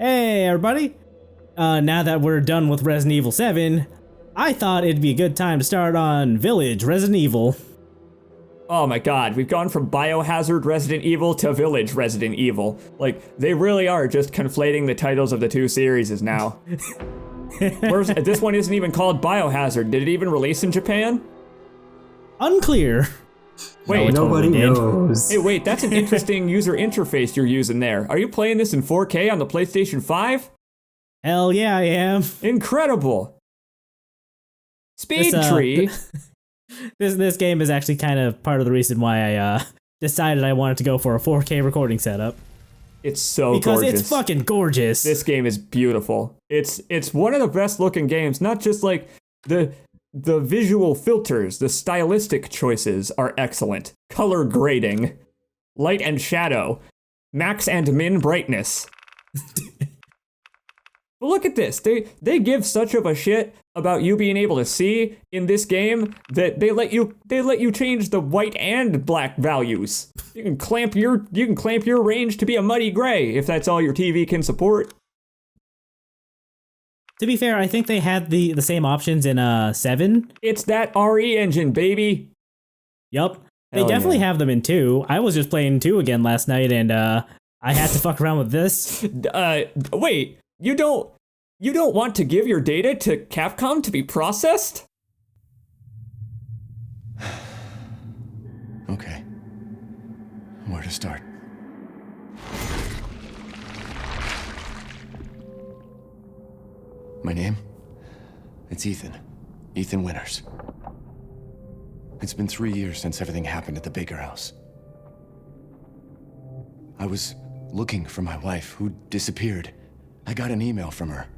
Hey everybody! Now that we're done with Resident Evil 7, I thought it'd be a good time to start on Village Resident Evil. Oh my god, we've gone from Biohazard Resident Evil to Village Resident Evil. Like, they really are just conflating the titles of the two series now. This one isn't even called Biohazard. Did it even release in Japan? Unclear. Wait, nobody knows. Hey, wait, that's an interesting user interface you're using there. Are you playing this in 4K on the PlayStation 5? Hell yeah, I am. Incredible. Speed tree. This game is actually kind of part of the reason why I decided I wanted to go for a 4K recording setup. It's so because gorgeous. it's fucking gorgeous. This game is beautiful. It's one of the best looking games. Not just like the visual filters, the stylistic choices are excellent. Color grading, light and shadow, max and min brightness. But look at this. They give such of a shit about you being able to see in this game that they let you change the white and black values. You can clamp your range to be a muddy gray if that's all your TV can support. To be fair, I think they had the same options in 7. It's that RE engine, baby. Yup. They definitely have them in 2. I was just playing 2 again last night and I had to fuck around with this. Wait. You don't want to give your data to Capcom to be processed? Okay. Where to start? My name? It's Ethan. Ethan Winters. It's been 3 years since everything happened at the Baker house. I was looking for my wife, who disappeared. I got an email from her.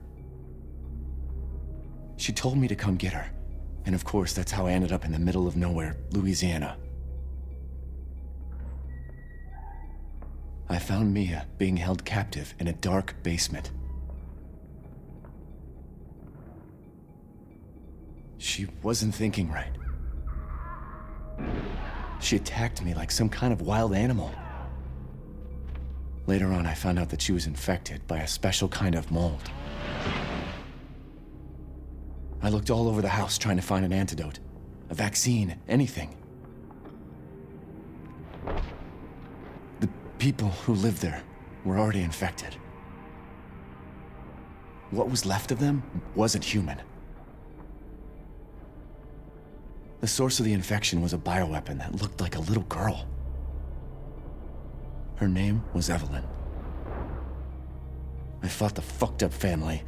She told me to come get her. And of course, that's how I ended up in the middle of nowhere, Louisiana. I found Mia being held captive in a dark basement. She wasn't thinking right. She attacked me like some kind of wild animal. Later on, I found out that she was infected by a special kind of mold. I looked all over the house trying to find an antidote, a vaccine, anything. The people who lived there were already infected. What was left of them wasn't human. The source of the infection was a bioweapon that looked like a little girl. Her name was Evelyn. I fought the fucked up family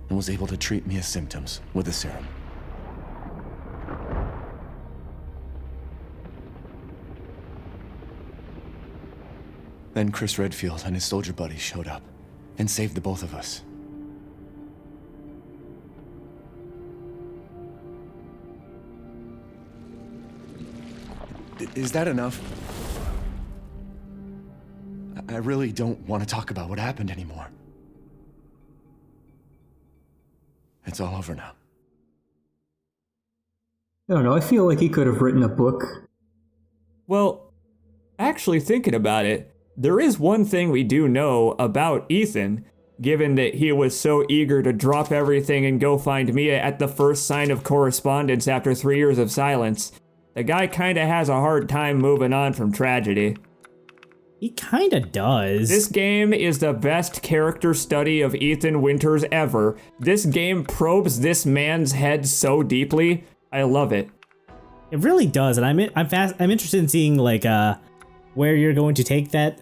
and was able to treat Mia's symptoms with a serum. Then Chris Redfield and his soldier buddies showed up and saved the both of us. Is that enough? I really don't want to talk about what happened anymore. It's all over now. I don't know, I feel like he could have written a book. Well, actually thinking about it, there is one thing we do know about Ethan, given that he was so eager to drop everything and go find Mia at the first sign of correspondence after 3 years of silence. The guy kinda has a hard time moving on from tragedy. He kinda does. This game is the best character study of Ethan Winters ever. This game probes this man's head so deeply. I love it. It really does, and I'm interested in seeing like where you're going to take that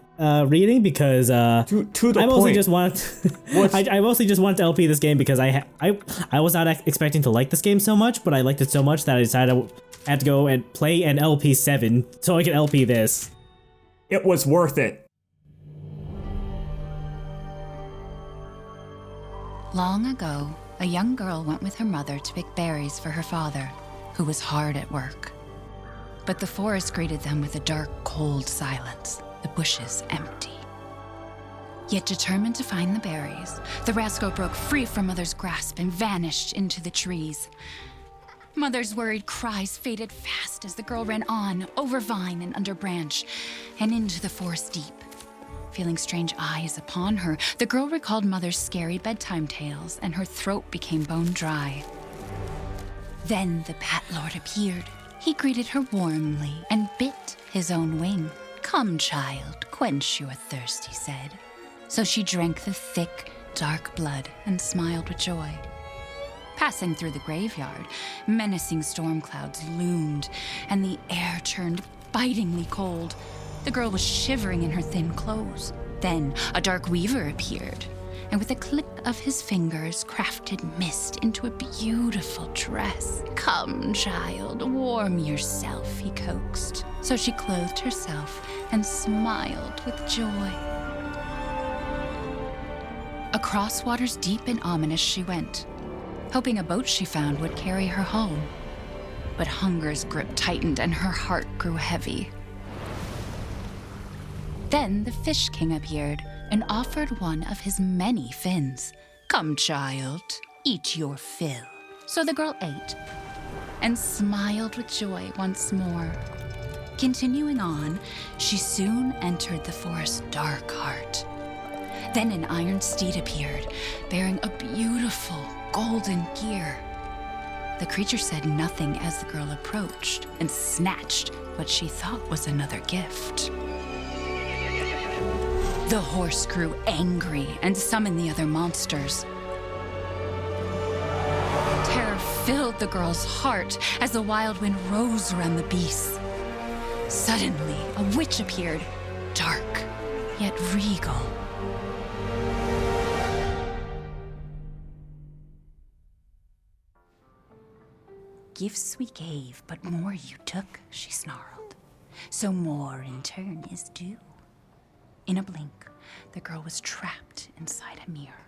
reading because to the I mostly point. just want I mostly just want to LP this game because I was not expecting to like this game so much, but I liked it so much that I decided I had to go and play an LP 7 so I could LP this. It was worth it. Long ago, a young girl went with her mother to pick berries for her father, who was hard at work. But the forest greeted them with a dark, cold silence, the bushes empty. Yet determined to find the berries, the rascal broke free from Mother's grasp and vanished into the trees. Mother's worried cries faded fast as the girl ran on, over vine and under branch, and into the forest deep. feeling strange eyes upon her, the girl recalled Mother's scary bedtime tales, and her throat became bone dry. Then the Bat Lord appeared. He greeted her warmly and bit his own wing. "Come, child, quench your thirst," he said. So she drank the thick, dark blood and smiled with joy. Passing through the graveyard, menacing storm clouds loomed, and the air turned bitingly cold. The girl was shivering in her thin clothes. Then a dark weaver appeared, and with a click of his fingers, crafted mist into a beautiful dress. "Come, child, warm yourself," he coaxed. So she clothed herself and smiled with joy. Across waters deep and ominous she went, hoping a boat she found would carry her home. But hunger's grip tightened and her heart grew heavy. Then the Fish King appeared and offered one of his many fins. "Come, child, eat your fill." So the girl ate and smiled with joy once more. Continuing on, she soon entered the forest's dark heart. Then an iron steed appeared, bearing a beautiful golden gear. The creature said nothing as the girl approached and snatched what she thought was another gift. The horse grew angry and summoned the other monsters. Terror filled the girl's heart as the wild wind rose around the beasts. Suddenly, a witch appeared, dark yet regal. "Gifts we gave, but more you took," she snarled. "So more in turn is due." In a blink, the girl was trapped inside a mirror.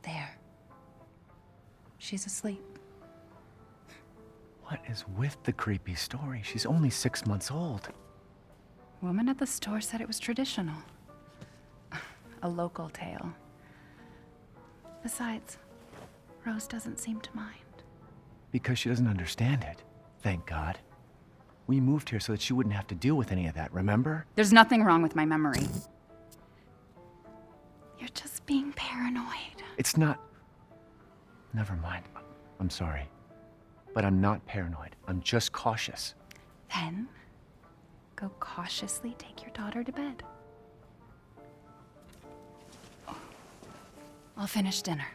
There. She's asleep. What is with the creepy story? She's only 6 months old. Woman at the store said it was traditional. A local tale. Besides, Rose doesn't seem to mind. Because she doesn't understand it. Thank God. We moved here so that she wouldn't have to deal with any of that, remember? There's nothing wrong with my memory. You're just being paranoid. It's not... Never mind. I'm sorry. But I'm not paranoid. I'm just cautious. Then, go cautiously take your daughter to bed. I'll finish dinner.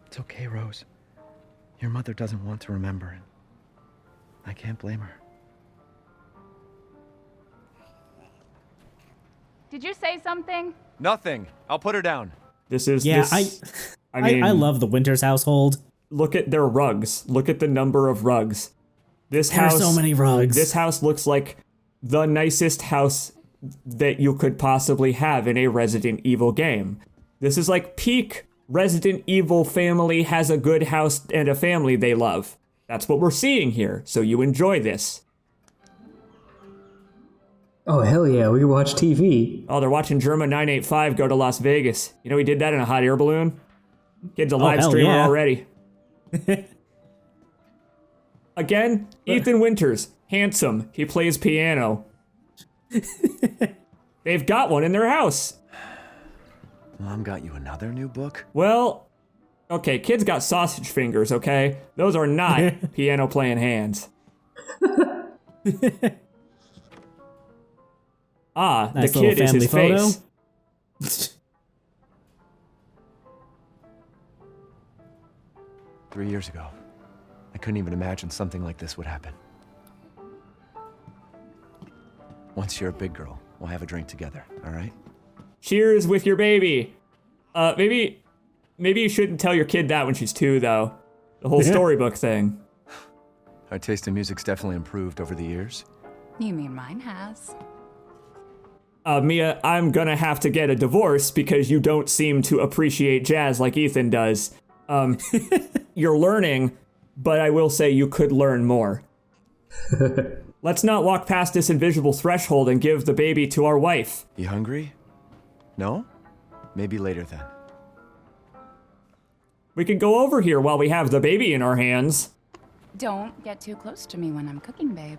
It's okay, Rose. Your mother doesn't want to remember it. I can't blame her. Did you say something? Nothing. I'll put her down. This is Yeah, this, I mean, I love the Winters household. look at their rugs. Look at the number of rugs. This There are house, so many rugs. This house looks like the nicest house that you could possibly have in a Resident Evil game. This is like peak Resident Evil family has a good house and a family they love. That's what we're seeing here, so you enjoy this. Oh, hell yeah, we watch TV. Oh, they're watching Germa 985 go to Las Vegas. You know, he did that in a hot air balloon. Kid's a live hell streamer yeah. already. Again, Ethan Winters, handsome. He plays piano. They've got one in their house. Mom got you another new book? Well, okay, kid's got sausage fingers, okay? Those are not piano playing hands. Ah, Nice the little kid is his family photo. face. 3 years ago. I couldn't even imagine something like this would happen. Once you're a big girl, we'll have a drink together, all right? Cheers with your baby. Maybe you shouldn't tell your kid that when she's 2, though. The whole storybook thing. Our taste in music's definitely improved over the years. You mean mine has? Mia, I'm gonna have to get a divorce because you don't seem to appreciate jazz like Ethan does. You're learning, but I will say you could learn more. Let's not walk past this invisible threshold and give the baby to our wife. You hungry? No? Maybe later then. We can go over here while we have the baby in our hands. Don't get too close to me when I'm cooking, babe.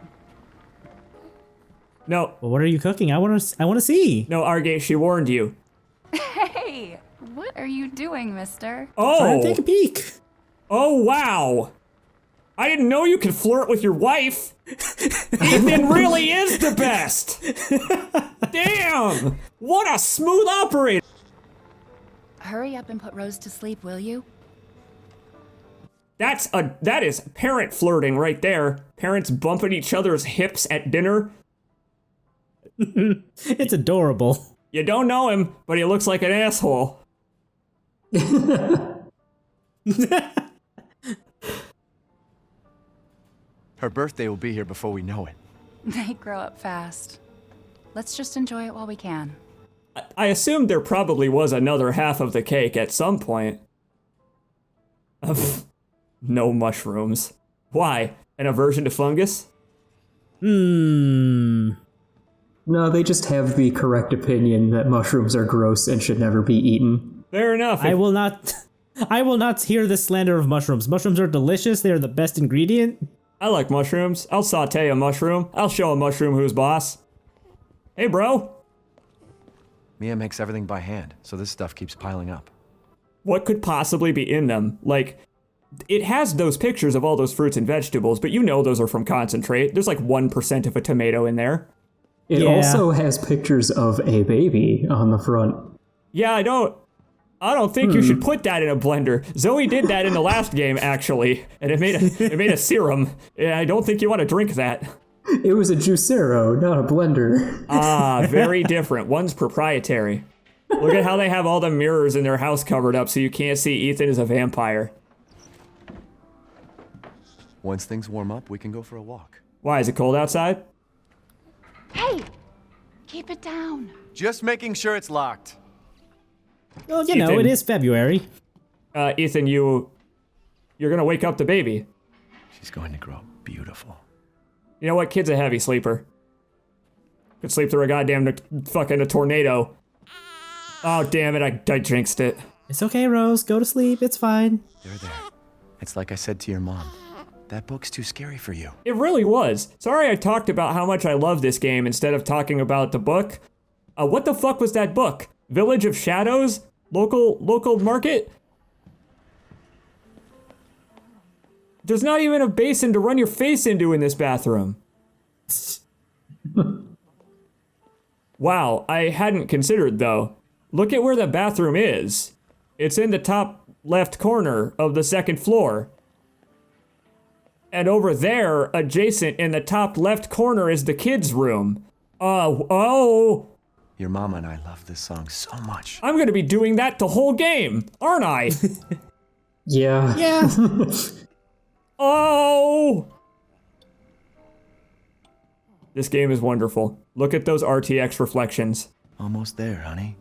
No, Well, what are you cooking? I want to see. no, Argate, she warned you. Hey, what are you doing, mister? Try to take a Oh, peek. oh wow. I didn't know you could flirt with your wife. Ethan really is the best. Damn, what a smooth operator. Hurry up and put Rose to sleep, will you? That is parent flirting right there. Parents bumping each other's hips at dinner. It's adorable. You don't know him, but he looks like an asshole. Her birthday will be here before we know it. They grow up fast. Let's just enjoy it while we can. I assumed there probably was another half of the cake at some point. No mushrooms. Why? An aversion to fungus? No, they just have the correct opinion that mushrooms are gross and should never be eaten. Fair enough. I will not hear this slander of mushrooms. Mushrooms are delicious. They are the best ingredient. I like mushrooms. I'll saute a mushroom. I'll show a mushroom who's boss. Hey, bro. Mia makes everything by hand, so this stuff keeps piling up. What could possibly be in them? Like, it has those pictures of all those fruits and vegetables, but you know those are from concentrate. There's like 1% of a tomato in there. It Yeah. also has pictures of a baby on the front. Yeah, I don't think you should put that in a blender. Zoe did that in the last game, actually, and it made a serum. Yeah, I don't think you want to drink that. It was a juicero, not a blender. Ah, very different. One's proprietary. Look at how they have all the mirrors in their house covered up so you can't see Ethan as a vampire. Once things warm up, we can go for a walk. Why, is it cold outside? Hey! Keep it down. Just making sure it's locked. Well, you know, Ethan. it is February. Ethan, you're gonna wake up the baby. She's going to grow up beautiful. You know what? Kid's a heavy sleeper. Could sleep through a goddamn fucking tornado. Oh, damn it, I jinxed it. It's okay, Rose. Go to sleep. It's fine. There. It's like I said to your mom. That book's too scary for you. It really was. Sorry I talked about how much I love this game instead of talking about the book. What the fuck was that book? Village of Shadows? Local market? There's not even a basin to run your face into in this bathroom. Wow, I hadn't considered though. Look at where the bathroom is. It's in the top left corner of the second floor. And over there, adjacent in the top left corner is the kids' room. Oh. Your mama and I love this song so much. I'm gonna be doing that the whole game, aren't I? Yeah. Yeah. Oh! This game is wonderful. Look at those RTX reflections. Almost there, honey.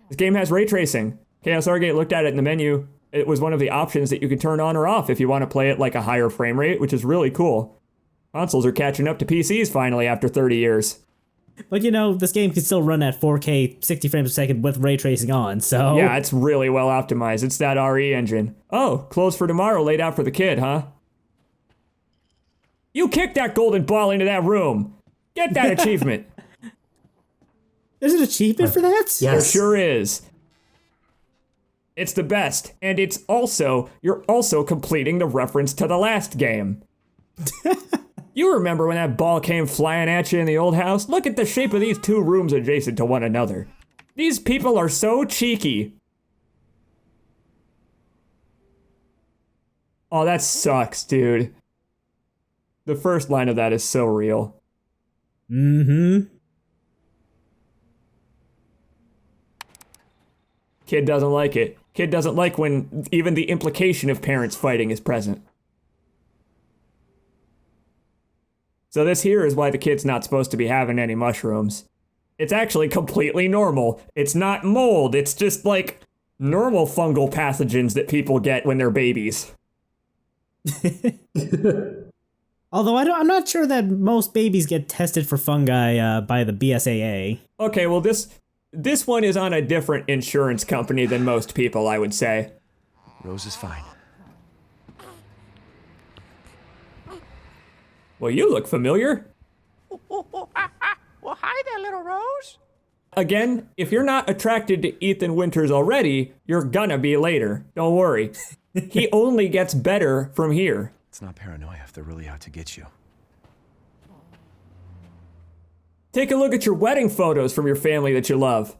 This game has ray tracing. ChaosArgate looked at it in the menu. It was one of the options that you could turn on or off if you want to play it like a higher frame rate, which is really cool. Consoles are catching up to PCs finally after 30 years. But you know, this game can still run at 4K 60 frames per second with ray tracing on, so... Yeah, it's really well optimized. It's that RE engine. Oh, clothes for tomorrow laid out for the kid, huh? You kicked that golden ball into that room. Get that achievement. There's an achievement for that? There Yes. sure is. It's the best, and you're also completing the reference to the last game. You remember when that ball came flying at you in the old house? Look at the shape of these two rooms adjacent to one another. These people are so cheeky. Oh, that sucks, dude. The first line of that is so real. Mm-hmm. Kid doesn't like it. Kid doesn't like when even the implication of parents fighting is present. So this here is why the kid's not supposed to be having any mushrooms. It's actually completely normal. It's not mold, it's just like normal fungal pathogens that people get when they're babies. Although I'm not sure that most babies get tested for fungi by the BSAA. Okay, well this one is on a different insurance company than most people, I would say. Rose is fine. Well, you look familiar. Well, hi there, little Rose. Again, if you're not attracted to Ethan Winters already, you're gonna be later. Don't worry. He only gets better from here. It's not paranoia if they're really out to get you. Take a look at your wedding photos from your family that you love.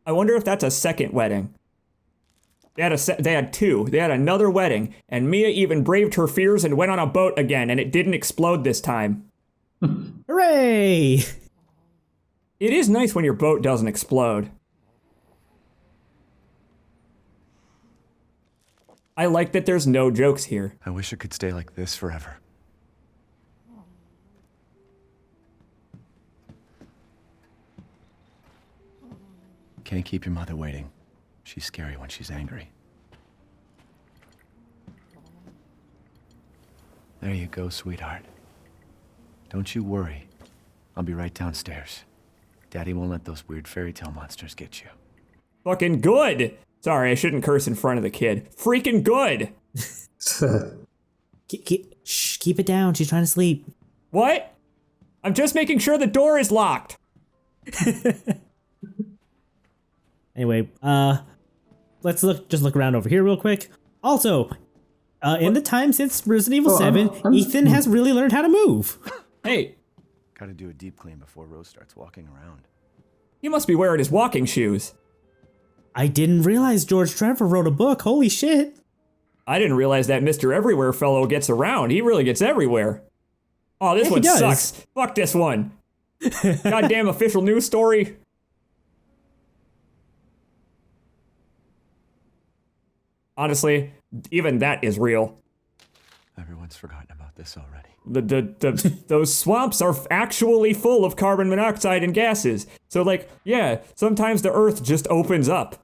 I wonder if that's a second wedding. They had two. They had another wedding, and Mia even braved her fears and went on a boat again, and it didn't explode this time. Hooray! It is nice when your boat doesn't explode. I like that there's no jokes here. I wish it could stay like this forever. Can't keep your mother waiting. She's scary when she's angry. There you go, sweetheart. Don't you worry. I'll be right downstairs. Daddy won't let those weird fairy tale monsters get you. Fucking good! Sorry, I shouldn't curse in front of the kid. Freaking good! Keep it down. She's trying to sleep. What? I'm just making sure the door is locked. Anyway, let's just look around over here real quick. Also, in the time since Resident Evil 7, Ethan has really learned how to move. Hey, Gotta do a deep clean before Rose starts walking around. he must be wearing his walking shoes. I didn't realize George Trevor wrote a book. Holy shit. I didn't realize that Mr. Everywhere fellow gets around. He really gets everywhere. Oh, this Yeah, he one does. sucks. Fuck this one. Goddamn official news story. Honestly, even that is real. Everyone's forgotten about this already. Those swamps are actually full of carbon monoxide and gases. So like, yeah, sometimes the earth just opens up.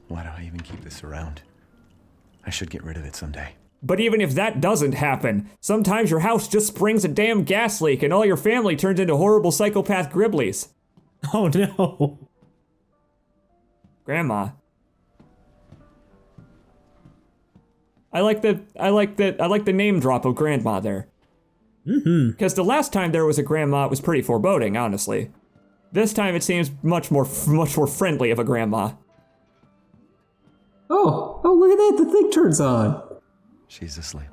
Why do I even keep this around? I should get rid of it someday. But even if that doesn't happen, sometimes your house just springs a damn gas leak and all your family turns into horrible psychopath Griblies. Oh no. Grandma. I like the name drop of grandma there. Because the last time there was a grandma, it was pretty foreboding, honestly. This time it seems much more friendly of a grandma. Oh, look at that, the thing turns on. She's asleep.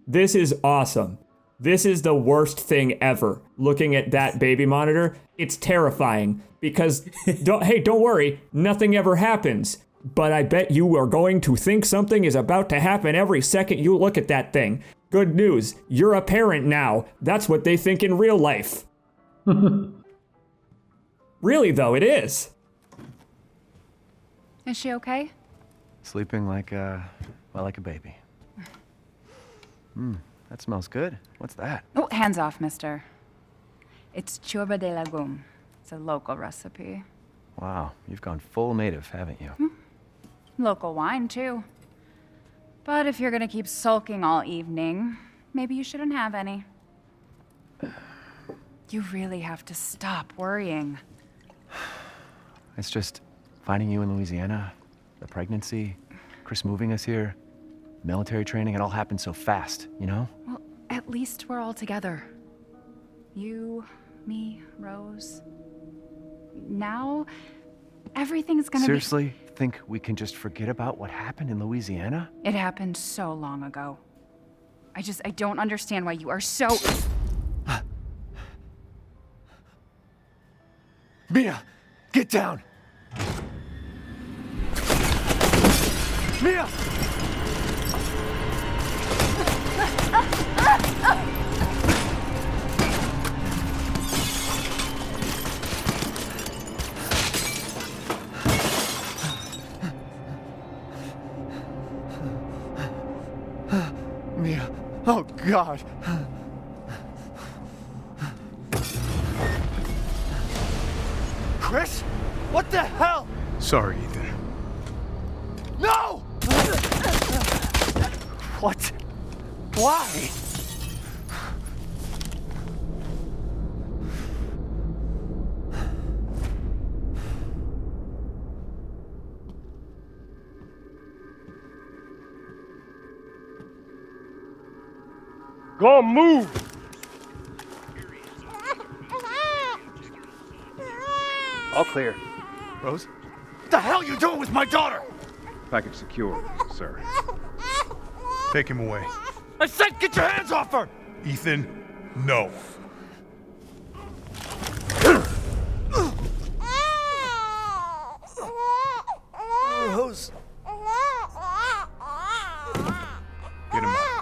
This is awesome. This is the worst thing ever. Looking at that baby monitor, it's terrifying. Because, don't worry, nothing ever happens. But I bet you are going to think something is about to happen every second you look at that thing. Good news, you're a parent now. That's what they think in real life. Really though, it is. Is she okay? Sleeping like a baby. That smells good. What's that? Oh, hands off, mister. It's churba de legume. It's a local recipe. Wow, you've gone full native, haven't you? Local wine, too. But if you're gonna keep sulking all evening, maybe you shouldn't have any. You really have to stop worrying. It's just finding you in Louisiana, the pregnancy, Chris moving us here, military training, it all happened so fast, you know? Well, at least we're all together. You, me, Rose. Now, everything's gonna Seriously? Think we can just forget about what happened in Louisiana? It happened so long ago. I don't understand why you are so... Mia, get down! Mia! Mia, oh God! Chris? What the hell? Sorry, Ethan. No! What? Why? Go move! All clear. Rose? What the hell you doing with my daughter? Package secure, sir. Take him away. I said get your hands off her! Ethan, no. Rose. Get him out of here.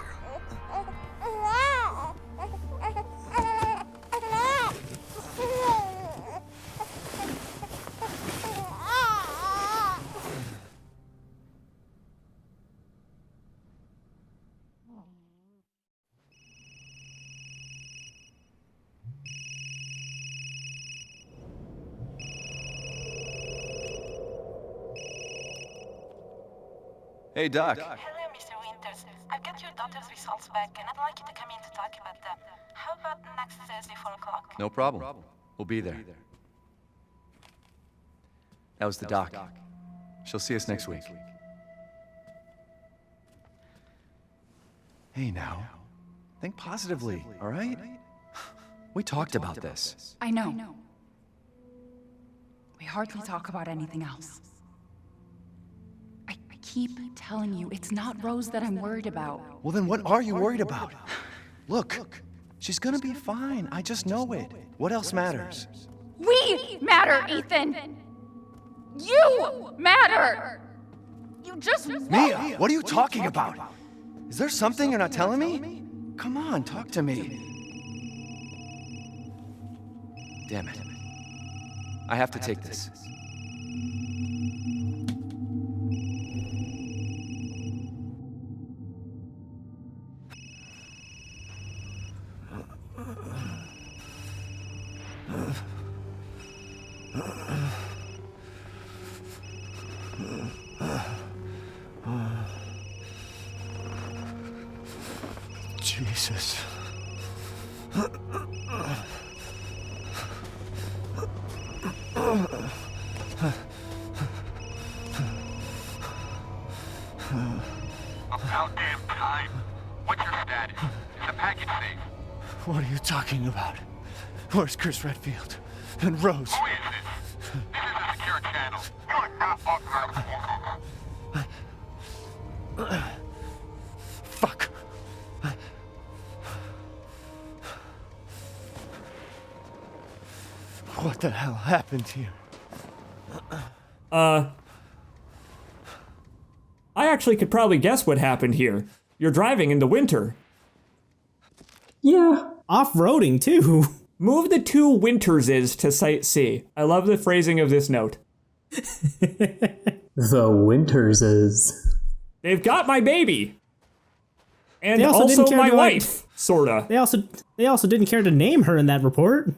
Hey, Doc. Hello, Mr. Winters. I've got your daughter's results back, and I'd like you to come in to talk about them. How about next Thursday, 4 o'clock? No problem. We'll be there. That was the doc. She'll see us next week. Hey, now. Think positively, all right? We talked about this. I know. We hardly talk about anything else. I keep telling you, it's not Rose that I'm worried about. Well, then what are you worried about? Look, she's gonna be fine. I just know it. What else matters? We matter, Ethan! You matter! You just Mia, what are you talking about? Is there something you're not telling me? Come on, talk to me. Damn it. I have to take this. Jesus. About damn time. What's your status? Is the package safe? What are you talking about? Where's Chris Redfield? And Rose? Who is this? This is a secure channel. You are not authorized. Fuck. What the hell happened here? I actually could probably guess what happened here. You're driving in the winter. Yeah. Off-roading, too. Move the 2 Winterses to Site C. I love the phrasing of this note. The Winters is. They've got my baby. And They also also didn't care my to, like- wife, sorta. They also didn't care to name her in that report.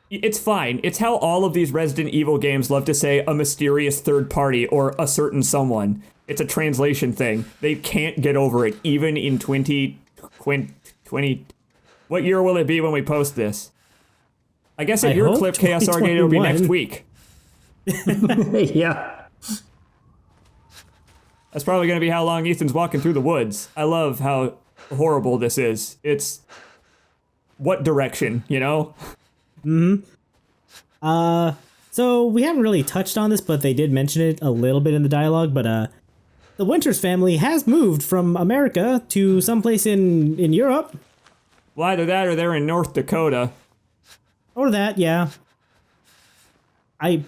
It's fine. It's how all of these Resident Evil games love to say a mysterious third party or a certain someone. It's a translation thing. They can't get over it, even in 2020. What year will it be when we post this? I guess at I your hope clip, ChaosArgate, it'll be next 2021. week. Yeah. That's probably going to be how long Ethan's walking through the woods. I love how horrible this is. It's what direction, you know? So we haven't really touched on this, but they did mention it a little bit in the dialogue, but the Winters family has moved from America to someplace in Europe. Well, either that or they're in North Dakota. Or that, yeah. I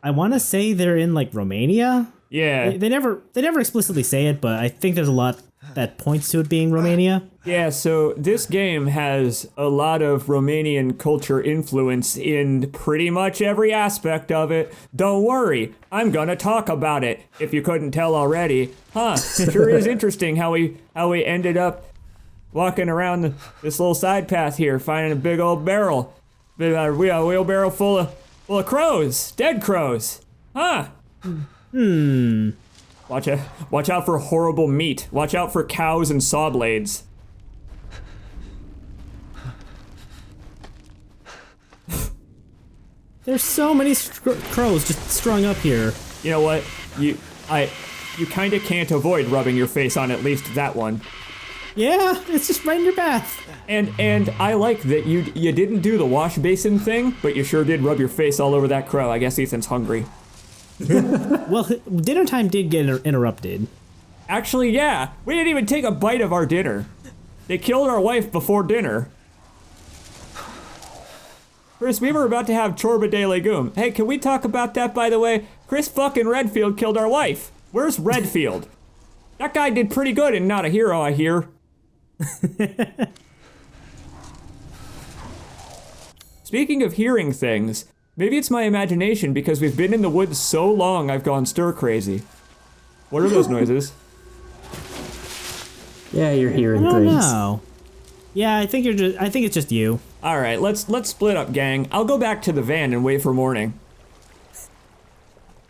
want to say they're in like Romania. Yeah. They never explicitly say it, but I think there's a lot that points to it being Romania. Yeah, so this game has a lot of Romanian culture influence in pretty much every aspect of it. Don't worry, I'm gonna talk about it, if you couldn't tell already. Huh, sure is interesting how we ended up walking around this little side path here, finding a big old barrel. A wheelbarrow full of crows, dead crows. Huh. Watch out for horrible meat. Watch out for cows and saw blades. There's so many crows just strung up here. You know what? You kind of can't avoid rubbing your face on at least that one. Yeah, it's just right in your bath. And I like that you didn't do the wash basin thing, but you sure did rub your face all over that crow. I guess Ethan's hungry. Well, dinner time did get interrupted. Actually, yeah. We didn't even take a bite of our dinner. They killed our wife before dinner. Chris, we were about to have chorba de legume. Hey, can we talk about that, by the way? Chris fucking Redfield killed our wife. Where's Redfield? That guy did pretty good and not a hero, I hear. Speaking of hearing things, maybe it's my imagination because we've been in the woods so long I've gone stir crazy. What are those noises? Yeah, you're hearing I don't things. know. Yeah, I think it's just you. All right, let's split up, gang. I'll go back to the van and wait for morning.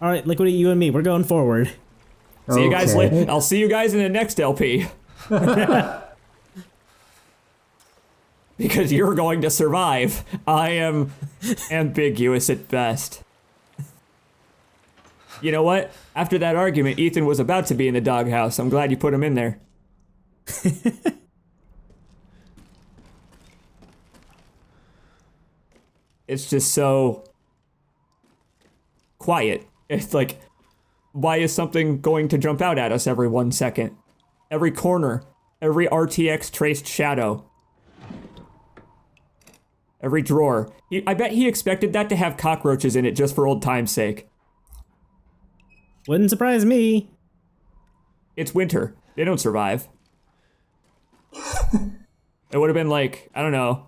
All right, Liquid, you and me, we're going forward. See you guys Okay. later. I'll see you guys in the next LP. Because you're going to survive. I am ambiguous at best. You know what? After that argument, Ethan was about to be in the doghouse. I'm glad you put him in there. It's just so quiet. It's like, why is something going to jump out at us every 1 second? Every corner, every RTX traced shadow, every drawer. I bet he expected that to have cockroaches in it just for old time's sake. Wouldn't surprise me. It's winter. They don't survive. It would have been like, I don't know,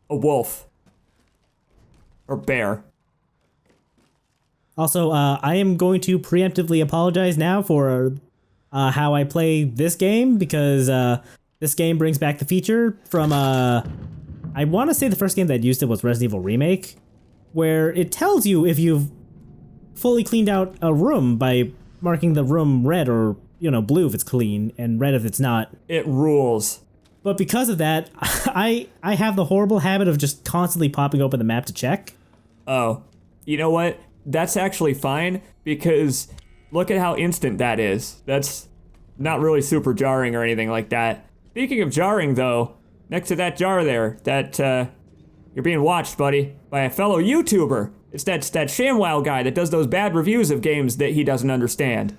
a wolf or bear. Also, I am going to preemptively apologize now for how I play this game because this game brings back the feature from I want to say the first game that used it was Resident Evil Remake, where it tells you if you've fully cleaned out a room by marking the room red or, you know, blue if it's clean and red if it's not. It rules. But because of that, I have the horrible habit of just constantly popping open the map to check. Oh, you know what? That's actually fine because look at how instant that is. That's not really super jarring or anything like that. Speaking of jarring though, next to that jar there, that you're being watched, buddy, by a fellow YouTuber. It's that ShamWow guy that does those bad reviews of games that he doesn't understand.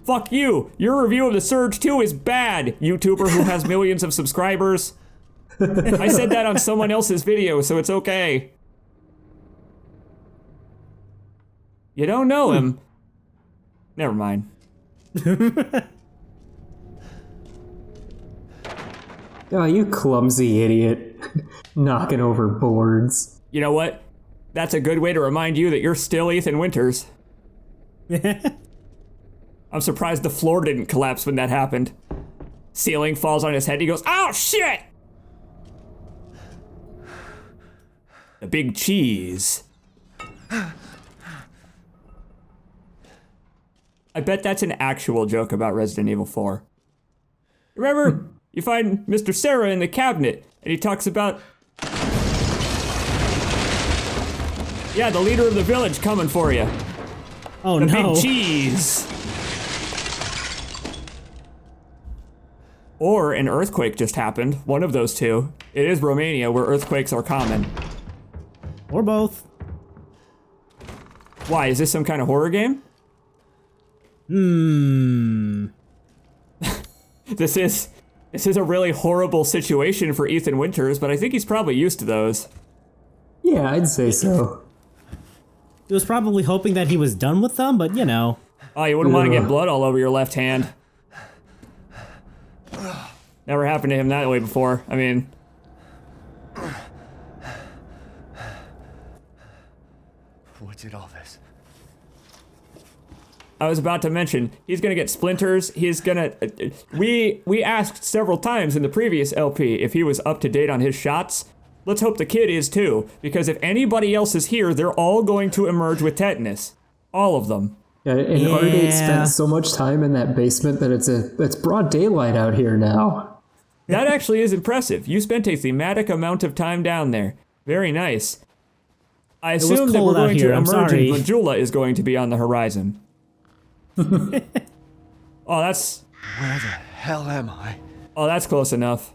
Fuck you! Your review of The Surge 2 is bad, YouTuber who has millions of subscribers. I said that on someone else's video, so it's okay. You don't know him. Never mind. Oh, you clumsy idiot. Knocking over boards. You know what? That's a good way to remind you that you're still Ethan Winters. I'm surprised the floor didn't collapse when that happened. Ceiling falls on his head, he goes, "Oh shit!" The big cheese. I bet that's an actual joke about Resident Evil 4. Remember, you find Mr. Sarah in the cabinet, and he talks about, yeah, the leader of the village coming for you. Oh The no. big cheese. Or an earthquake just happened. One of those two. It is Romania where earthquakes are common. Or both. Why, is this some kind of horror game? This is a really horrible situation for Ethan Winters, but I think he's probably used to those. Yeah, I'd say so. He was probably hoping that he was done with them, but you know. Oh, you wouldn't want to get blood all over your left hand. Never happened to him that way before. I mean... What did all this? I was about to mention, he's gonna get splinters, he's gonna... We asked several times in the previous LP if he was up to date on his shots. Let's hope the kid is too, because if anybody else is here, they're all going to emerge with tetanus. All of them. Yeah, and Argate spent so much time in that basement that it's broad daylight out here now. That actually is impressive. You spent a thematic amount of time down there. Very nice. I assume that we're cold out going here, to I'm emerge sorry. and Majula is going to be on the horizon. Oh, Where the hell am I? Oh, that's close enough.